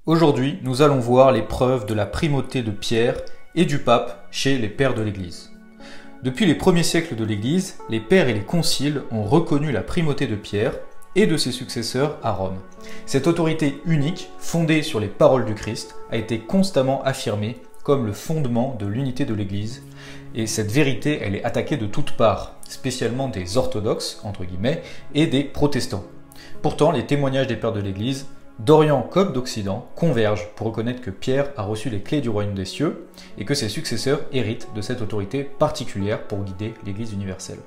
Aujourd'hui, nous allons voir les preuves de la primauté de Pierre et du pape chez les pères de l'Église. Depuis les premiers siècles de l'Église, les pères et les conciles ont reconnu la primauté de Pierre et de ses successeurs à Rome. Cette autorité unique, fondée sur les paroles du Christ, a été constamment affirmée comme le fondement de l'unité de l'Église, et cette vérité, elle est attaquée de toutes parts, spécialement des orthodoxes, entre guillemets, et des protestants. Pourtant, les témoignages des pères de l'Église, d'Orient comme d'Occident, convergent pour reconnaître que Pierre a reçu les clés du royaume des cieux et que ses successeurs héritent de cette autorité particulière pour guider l'Église universelle.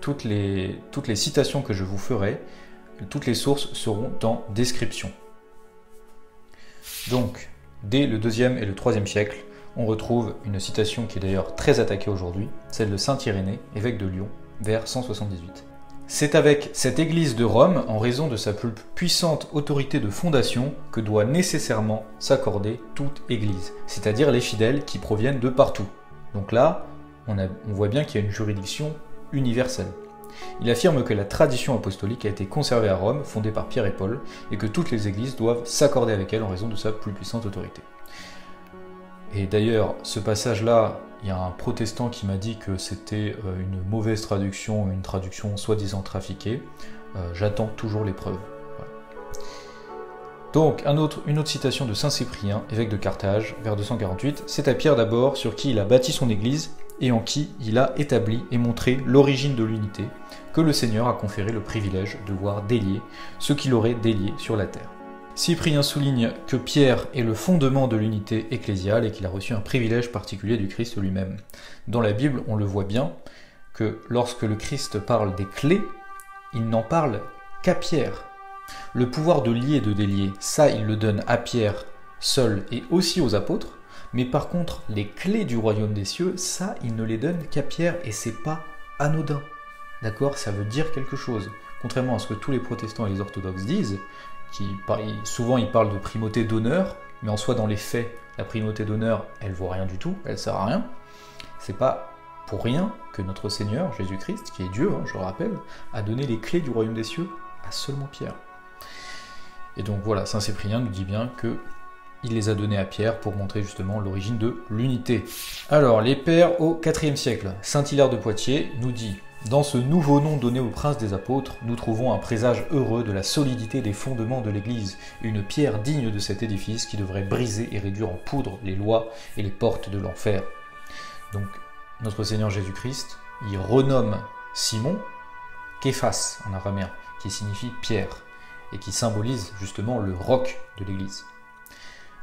Toutes les citations que je vous ferai, toutes les sources seront en description. Donc, dès le 2e et le 3e siècle, on retrouve une citation qui est d'ailleurs très attaquée aujourd'hui, celle de saint Irénée, évêque de Lyon, vers 178. C'est avec cette Église de Rome, en raison de sa plus puissante autorité de fondation, que doit nécessairement s'accorder toute Église, c'est-à-dire les fidèles qui proviennent de partout. Donc là, on voit bien qu'il y a une juridiction universelle. Il affirme que la tradition apostolique a été conservée à Rome, fondée par Pierre et Paul, et que toutes les Églises doivent s'accorder avec elle en raison de sa plus puissante autorité. Et d'ailleurs, ce passage-là, il y a un protestant qui m'a dit que c'était une mauvaise traduction, une traduction soi-disant trafiquée. J'attends toujours les preuves. Voilà. Donc, une autre citation de saint Cyprien, évêque de Carthage, vers 248. C'est à Pierre d'abord, sur qui il a bâti son église, et en qui il a établi et montré l'origine de l'unité, que le Seigneur a conféré le privilège de voir délier ce qu'il aurait délié sur la terre. Cyprien souligne que Pierre est le fondement de l'unité ecclésiale et qu'il a reçu un privilège particulier du Christ lui-même. Dans la Bible, on le voit bien, que lorsque le Christ parle des clés, il n'en parle qu'à Pierre. Le pouvoir de lier et de délier, ça il le donne à Pierre seul et aussi aux apôtres, mais par contre, les clés du royaume des cieux, ça il ne les donne qu'à Pierre et c'est pas anodin. D'accord? Ça veut dire quelque chose. Contrairement à ce que tous les protestants et les orthodoxes disent, souvent ils parlent de primauté d'honneur, mais en soi dans les faits, la primauté d'honneur, elle vaut rien du tout, elle sert à rien. C'est pas pour rien que notre Seigneur, Jésus-Christ, qui est Dieu, je le rappelle, a donné les clés du royaume des cieux à seulement Pierre. Et donc voilà, saint Cyprien nous dit bien que il les a donnés à Pierre pour montrer justement l'origine de l'unité. Alors, les pères au IVe siècle, saint Hilaire de Poitiers nous dit: dans ce nouveau nom donné au prince des apôtres, nous trouvons un présage heureux de la solidité des fondements de l'Église, une pierre digne de cet édifice qui devrait briser et réduire en poudre les lois et les portes de l'enfer. Donc, notre Seigneur Jésus-Christ, il renomme Simon Képhas en araméen, qui signifie pierre, et qui symbolise justement le roc de l'Église.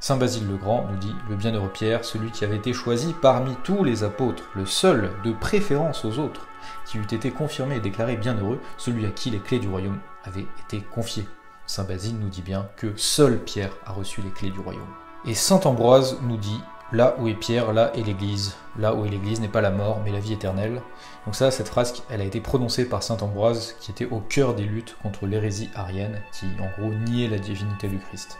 Saint Basile le Grand nous dit: le bienheureux Pierre, celui qui avait été choisi parmi tous les apôtres, le seul de préférence aux autres, qui eût été confirmé et déclaré bienheureux, celui à qui les clés du royaume avaient été confiées. Saint Basile nous dit bien que seul Pierre a reçu les clés du royaume. Et saint Ambroise nous dit: là où est Pierre, là est l'Église. Là où est l'Église n'est pas la mort, mais la vie éternelle. Donc ça, cette phrase, elle a été prononcée par saint Ambroise, qui était au cœur des luttes contre l'hérésie arienne, qui en gros niait la divinité du Christ,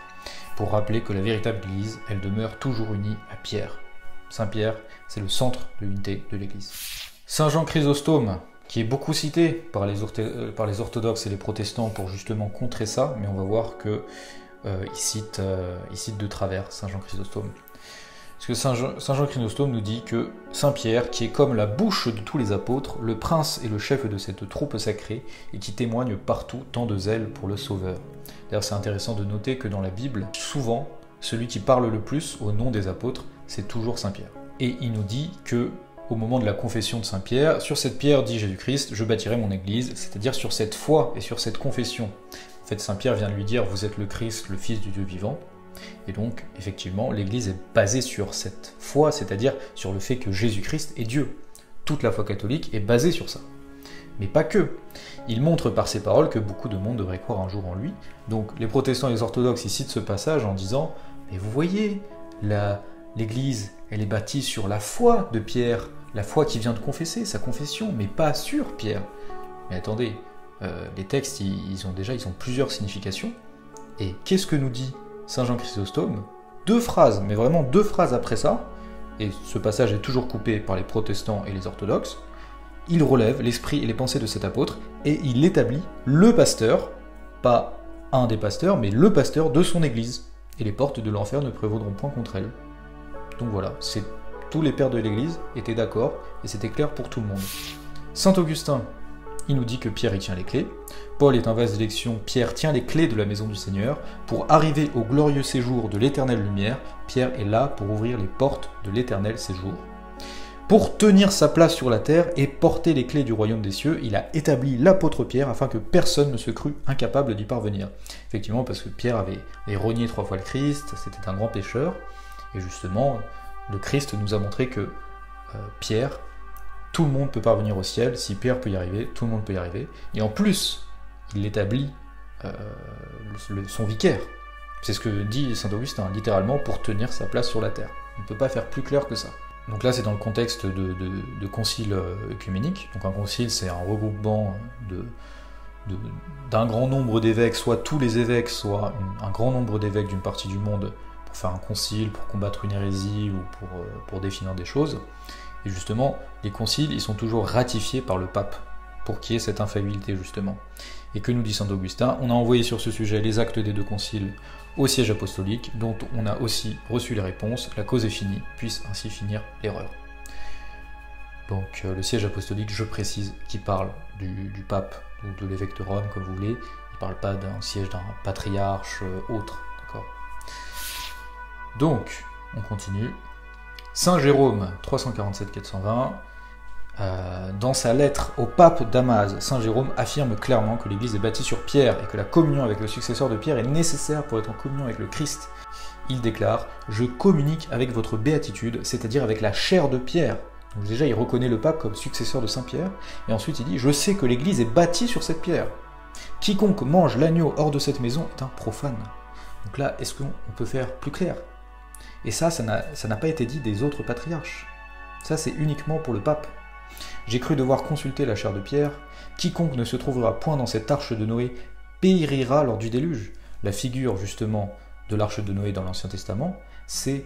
pour rappeler que la véritable Église, elle demeure toujours unie à Pierre. Saint Pierre, c'est le centre de l'unité de l'Église. Saint Jean Chrysostome, qui est beaucoup cité par les orthodoxes et les protestants pour justement contrer ça, mais on va voir que il cite de travers Saint Jean Chrysostome. Parce que Saint Jean Chrysostome nous dit que Saint Pierre, qui est comme la bouche de tous les apôtres, le prince et le chef de cette troupe sacrée, et qui témoigne partout tant de zèle pour le Sauveur. D'ailleurs, c'est intéressant de noter que dans la Bible, souvent, celui qui parle le plus au nom des apôtres, c'est toujours Saint Pierre. Et il nous dit que, au moment de la confession de Saint Pierre, sur cette pierre, dit Jésus-Christ, je bâtirai mon église, c'est-à-dire sur cette foi et sur cette confession. En fait, Saint Pierre vient de lui dire, vous êtes le Christ, le Fils du Dieu vivant. Et donc, effectivement, l'église est basée sur cette foi, c'est-à-dire sur le fait que Jésus-Christ est Dieu. Toute la foi catholique est basée sur ça. Mais pas que. Il montre par ses paroles que beaucoup de monde devrait croire un jour en lui. Donc, les protestants et les orthodoxes, ils citent ce passage en disant, mais vous voyez, l'église, elle est bâtie sur la foi de Pierre, la foi qui vient de confesser, sa confession, mais pas sur Pierre. Mais attendez, les textes, ils ont plusieurs significations. Et qu'est-ce que nous dit Saint Jean Chrysostome? 2 phrases, mais vraiment 2 phrases après ça, et ce passage est toujours coupé par les protestants et les orthodoxes, il relève l'esprit et les pensées de cet apôtre, et il établit le pasteur, pas un des pasteurs, mais le pasteur de son église. et les portes de l'enfer ne prévaudront point contre elle. Donc voilà, tous les pères de l'Église étaient d'accord, et c'était clair pour tout le monde. Saint Augustin, il nous dit que Pierre y tient les clés. Paul est un vase d'élection, Pierre tient les clés de la maison du Seigneur. Pour arriver au glorieux séjour de l'éternelle lumière, Pierre est là pour ouvrir les portes de l'éternel séjour. Pour tenir sa place sur la terre et porter les clés du royaume des cieux, il a établi l'apôtre Pierre afin que personne ne se crût incapable d'y parvenir. Effectivement, parce que Pierre avait renié 3 fois le Christ, c'était un grand pécheur, et justement, le Christ nous a montré que Pierre, tout le monde peut parvenir au ciel, si Pierre peut y arriver, tout le monde peut y arriver, et en plus, il établit son vicaire. C'est ce que dit saint Augustin, littéralement, pour tenir sa place sur la terre. On ne peut pas faire plus clair que ça. Donc là, c'est dans le contexte de concile œcuménique. Donc un concile, c'est un regroupement d'un grand nombre d'évêques, soit tous les évêques, soit un grand nombre d'évêques d'une partie du monde, pour faire un concile, pour combattre une hérésie ou pour définir des choses. Et justement, les conciles, ils sont toujours ratifiés par le pape, pour qu'il y ait cette infaillibilité, justement. Et que nous dit saint Augustin? On a envoyé sur ce sujet les actes des 2 conciles au siège apostolique, dont on a aussi reçu les réponses, la cause est finie, puisse ainsi finir l'erreur. Donc le siège apostolique, je précise, qui parle du pape, ou de l'évêque de Rome, comme vous voulez, il ne parle pas d'un siège d'un patriarche autre, d'accord? Donc, on continue. Saint Jérôme, 347-420, dans sa lettre au pape Damas, saint Jérôme affirme clairement que l'Église est bâtie sur Pierre et que la communion avec le successeur de Pierre est nécessaire pour être en communion avec le Christ. Il déclare « Je communique avec votre béatitude, c'est-à-dire avec la chair de Pierre ». Donc déjà, il reconnaît le pape comme successeur de saint Pierre, et ensuite il dit « Je sais que l'Église est bâtie sur cette pierre. Quiconque mange l'agneau hors de cette maison est un profane. » Donc là, est-ce qu'on peut faire plus clair? Et ça n'a pas été dit des autres patriarches. Ça, c'est uniquement pour le pape. J'ai cru devoir consulter la chair de Pierre. Quiconque ne se trouvera point dans cette arche de Noé périra lors du déluge. La figure, justement, de l'arche de Noé dans l'Ancien Testament, c'est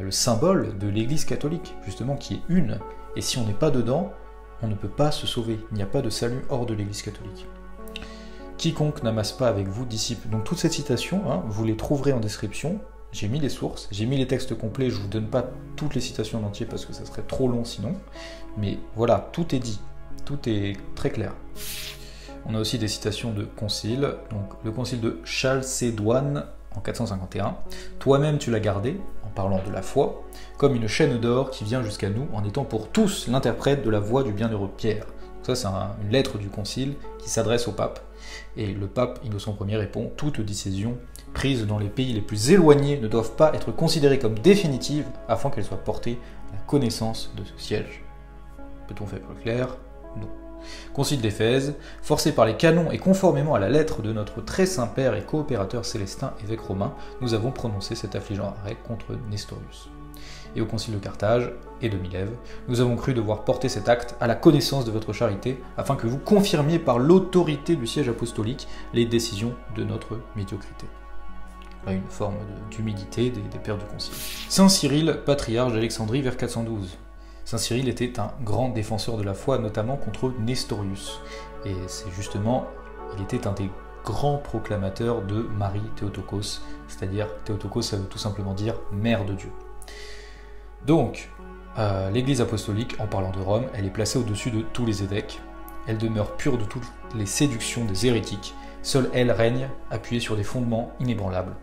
le symbole de l'Église catholique, justement, qui est une. Et si on n'est pas dedans, on ne peut pas se sauver. Il n'y a pas de salut hors de l'Église catholique. Quiconque n'amasse pas avec vous, disciple. Donc toutes ces citations, vous les trouverez en description. J'ai mis les sources, j'ai mis les textes complets, je ne vous donne pas toutes les citations en entier parce que ça serait trop long sinon. Mais voilà, tout est dit, tout est très clair. On a aussi des citations de conciles, donc le concile de Chalcédoine en 451. Toi-même tu l'as gardé, en parlant de la foi, comme une chaîne d'or qui vient jusqu'à nous en étant pour tous l'interprète de la voix du bienheureux Pierre. Donc ça c'est une lettre du concile qui s'adresse au pape. Et le pape Innocent Ier répond « Toute décision prises dans les pays les plus éloignés ne doivent pas être considérées comme définitives afin qu'elles soient portées à la connaissance de ce siège. » Peut-on faire plus clair? Non. Concile d'Éphèse, forcé par les canons et conformément à la lettre de notre très saint Père et coopérateur célestin évêque romain, nous avons prononcé cet affligeant arrêt contre Nestorius. Et au concile de Carthage et de Milève, nous avons cru devoir porter cet acte à la connaissance de votre charité, afin que vous confirmiez par l'autorité du siège apostolique les décisions de notre médiocrité. Là, une forme d'humilité des pères du concile. Saint Cyril, patriarche d'Alexandrie vers 412. Saint Cyril était un grand défenseur de la foi, notamment contre Nestorius. Et c'est justement, il était un des grands proclamateurs de Marie Théotokos, c'est-à-dire Théotokos, ça veut tout simplement dire mère de Dieu. Donc, l'Église apostolique, en parlant de Rome, elle est placée au-dessus de tous les évêques. Elle demeure pure de toutes les séductions des hérétiques. Seule elle règne, appuyée sur des fondements inébranlables.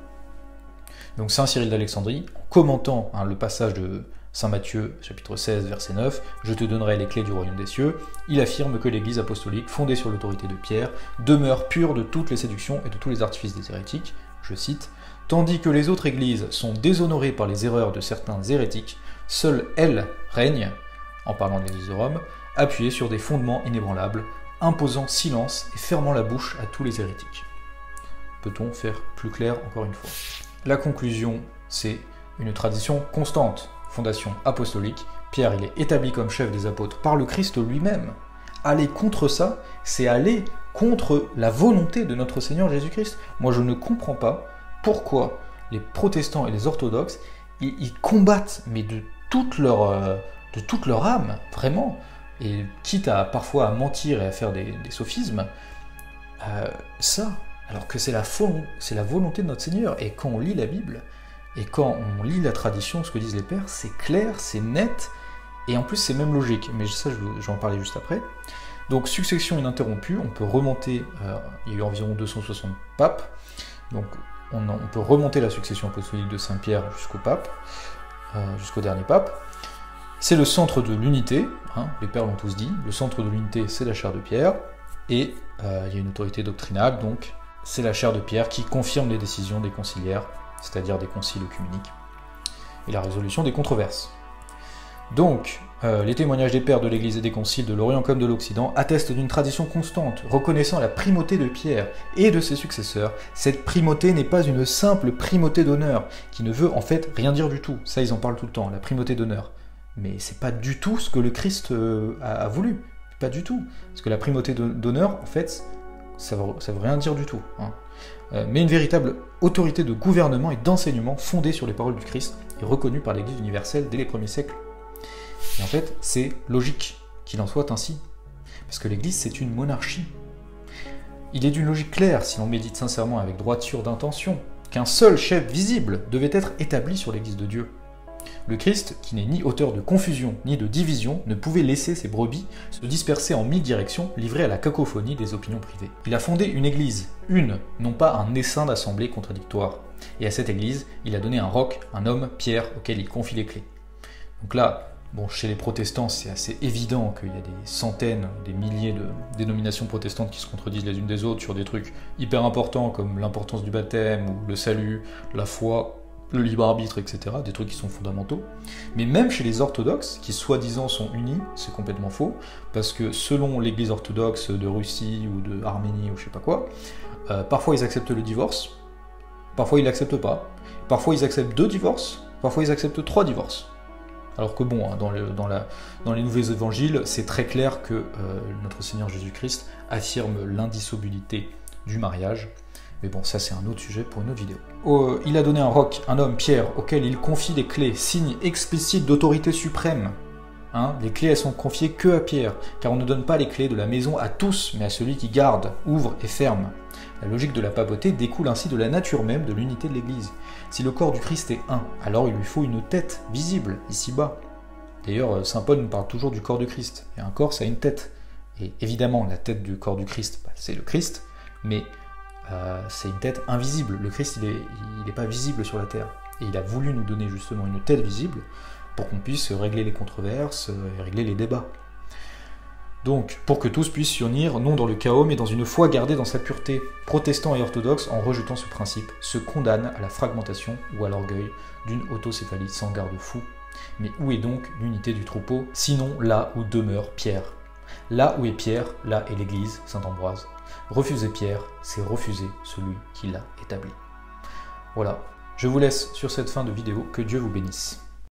Donc Saint Cyril d'Alexandrie, en commentant le passage de Saint Matthieu, chapitre 16, verset 9, « Je te donnerai les clés du royaume des cieux », il affirme que l'Église apostolique, fondée sur l'autorité de Pierre, demeure pure de toutes les séductions et de tous les artifices des hérétiques. Je cite, « Tandis que les autres églises sont déshonorées par les erreurs de certains hérétiques, seule elle règne, en parlant de l'Église de Rome, appuyée sur des fondements inébranlables, imposant silence et fermant la bouche à tous les hérétiques. » Peut-on faire plus clair encore une fois? La conclusion, c'est une tradition constante, fondation apostolique. Pierre, il est établi comme chef des apôtres par le Christ lui-même. Aller contre ça, c'est aller contre la volonté de notre Seigneur Jésus-Christ. Moi, je ne comprends pas pourquoi les protestants et les orthodoxes, ils combattent, mais de toute leur âme, vraiment, et quitte à parfois à mentir et à faire des sophismes, ça, alors que c'est la volonté de notre Seigneur. Et quand on lit la Bible, et quand on lit la tradition, ce que disent les pères, c'est clair, c'est net, et en plus c'est même logique. Mais ça, je vais en parler juste après. Donc succession ininterrompue, on peut remonter, il y a eu environ 260 papes, donc on peut remonter la succession apostolique de Saint-Pierre jusqu'au pape, jusqu'au dernier pape. C'est le centre de l'unité, hein, les pères l'ont tous dit, le centre de l'unité c'est la chair de Pierre, et il y a une autorité doctrinale, donc c'est la chair de Pierre qui confirme les décisions des conciliaires, c'est-à-dire des conciles œcuméniques, et la résolution des controverses. Donc, les témoignages des pères de l'Église et des conciles de l'Orient comme de l'Occident attestent d'une tradition constante, reconnaissant la primauté de Pierre et de ses successeurs. Cette primauté n'est pas une simple primauté d'honneur, qui ne veut en fait rien dire du tout. Ça, ils en parlent tout le temps, la primauté d'honneur. Mais c'est pas du tout ce que le Christ a voulu. Pas du tout. Parce que la primauté d'honneur, en fait, ça veut rien dire du tout. Hein. Mais une véritable autorité de gouvernement et d'enseignement fondée sur les paroles du Christ et reconnue par l'Église universelle dès les premiers siècles. Et en fait, c'est logique qu'il en soit ainsi. Parce que l'Église, c'est une monarchie. Il est d'une logique claire, si l'on médite sincèrement avec droiture d'intention, qu'un seul chef visible devait être établi sur l'Église de Dieu. Le Christ, qui n'est ni auteur de confusion ni de division, ne pouvait laisser ses brebis se disperser en 1000 directions, livrées à la cacophonie des opinions privées. Il a fondé une Église, une, non pas un essaim d'assemblées contradictoires. Et à cette Église, il a donné un roc, un homme, Pierre, auquel il confie les clés. Donc là, bon, chez les protestants, c'est assez évident qu'il y a des centaines, des milliers de dénominations protestantes qui se contredisent les unes des autres sur des trucs hyper importants comme l'importance du baptême, ou le salut, la foi, le libre arbitre, etc., des trucs qui sont fondamentaux. Mais même chez les orthodoxes, qui soi-disant sont unis, c'est complètement faux, parce que selon l'église orthodoxe de Russie ou de Arménie ou je sais pas quoi, parfois ils acceptent le divorce, parfois ils l'acceptent pas, parfois ils acceptent 2 divorces, parfois ils acceptent 3 divorces. Alors que bon, hein, dans les nouveaux évangiles, c'est très clair que notre Seigneur Jésus-Christ affirme l'indissolubilité du mariage. Mais bon, ça c'est un autre sujet pour une autre vidéo. Il a donné un roc, un homme, Pierre, auquel il confie des clés, signe explicite d'autorité suprême. Hein, les clés, elles sont confiées que à Pierre, car on ne donne pas les clés de la maison à tous, mais à celui qui garde, ouvre et ferme. La logique de la papauté découle ainsi de la nature même de l'unité de l'Église. Si le corps du Christ est un, alors il lui faut une tête visible, ici-bas. D'ailleurs, saint Paul nous parle toujours du corps du Christ. Et un corps, ça a une tête. Et évidemment, la tête du corps du Christ, c'est le Christ, mais c'est une tête invisible. Le Christ, il n'est pas visible sur la terre. Et il a voulu nous donner justement une tête visible pour qu'on puisse régler les controverses et régler les débats. Donc, pour que tous puissent s'unir, non dans le chaos, mais dans une foi gardée dans sa pureté. Protestants et orthodoxes, en rejetant ce principe, se condamnent à la fragmentation ou à l'orgueil d'une autocéphalie sans garde-fou. Mais où est donc l'unité du troupeau, sinon là où demeure Pierre? Là où est Pierre, là est l'Église, saint Ambroise. Refuser Pierre, c'est refuser celui qui l'a établi. Voilà, je vous laisse sur cette fin de vidéo, que Dieu vous bénisse.